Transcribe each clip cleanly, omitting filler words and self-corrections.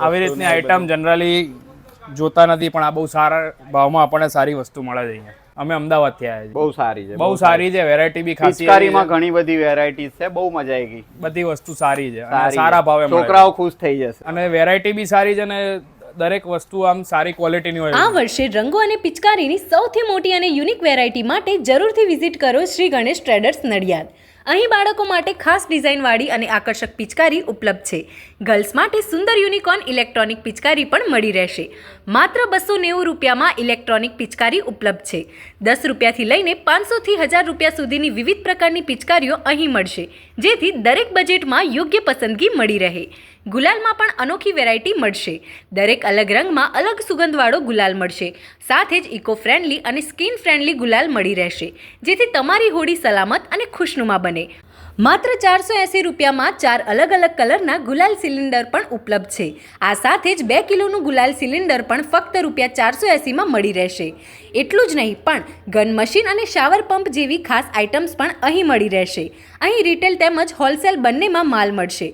આવી રીતની item generally જોતા નથી, પણ આ બહુ સારા ભાવમાં આપણને સારી વસ્તુ મળે છે અહીંયા. અમે અમદાવાદથી આવ્યા છીએ. બહુ સારી છે, બહુ સારી છે, વેરાયટી બી ખાસી. પિચકારીમાં ઘણી બધી વેરાયટીઝ છે, બહુ મજા આવી ગઈ. બધી વસ્તુ સારી છે અને સારા ભાવે મળે. છોકરાઓ ખુશ થઈ જશે અને વેરાયટી બી સારી છે અને દરેક વસ્તુ આમ સારી ક્વોલિટીની હોય. આ વર્ષે રંગો અને પિચકારીની સૌથી મોટી અને યુનિક વેરાયટી માટે જરૂરથી વિઝિટ કરો શ્રી ગણેશ ટ્રેડર્સ નડિયાદ. અહીં બાળકો માટે ખાસ ડિઝાઇનવાળી અને આકર્ષક પિચકારી ઉપલબ્ધ છે. ગર્લ્સ માટે સુંદર યુનિકોર્ન ઇલેક્ટ્રોનિક પિચકારી પણ મળી રહેશે. માત્ર 290 રૂપિયામાં ઇલેક્ટ્રોનિક પિચકારી ઉપલબ્ધ છે. 10 રૂપિયાથી લઈને 500 થી 1000 રૂપિયા સુધીની વિવિધ પ્રકારની પિચકારીઓ અહીં મળશે, જેથી દરેક બજેટમાં યોગ્ય પસંદગી મળી રહે. ગુલાલમાં પણ અનોખી વેરાયટી મળશે. દરેક અલગ રંગમાં અલગ સુગંધવાળો ગુલાલ મળશે. સાથે જ ઇકો ફ્રેન્ડલી અને સ્કિન ફ્રેન્ડલી ગુલાલ મળી રહેશે, જેથી તમારી હોળી સલામત અને ખુશનુમા બને. માત્ર 480 રૂપિયામાં 4 અલગ અલગ કલરના ગુલાલ સિલિન્ડર પણ ઉપલબ્ધ છે. આ સાથે જ 2 કિલોનું ગુલાલ સિલિન્ડર પણ ફક્ત રૂપિયા 480માં મળી રહેશે. એટલું જ નહીં, પણ ગન મશીન અને શાવર પંપ જેવી ખાસ આઇટમ્સ પણ અહીં મળી રહેશે. અહીં રિટેલ તેમજ હોલસેલ બંનેમાં માલ મળશે.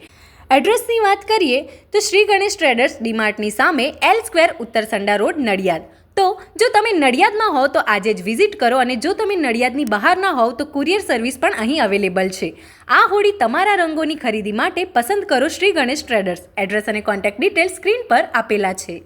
એડ્રેસની વાત કરીએ તો શ્રી ગણેશ ટ્રેડર્સ ડીમાર્ટની સામે L સ્ક્વેર ઉત્તર સંડા રોડ નડિયાદ. તો જો તમે નડિયાદમાં હો તો આજે જ વિઝિટ કરો, અને જો તમે નડિયાદની બહારના હોવ તો કુરિયર સર્વિસ પણ અહીં અવેલેબલ છે. આ હોળી તમારા રંગોની ખરીદી માટે પસંદ કરો શ્રી ગણેશ ટ્રેડર્સ. એડ્રેસ અને કોન્ટેક્ટ ડિટેલ સ્ક્રીન પર આપેલા છે.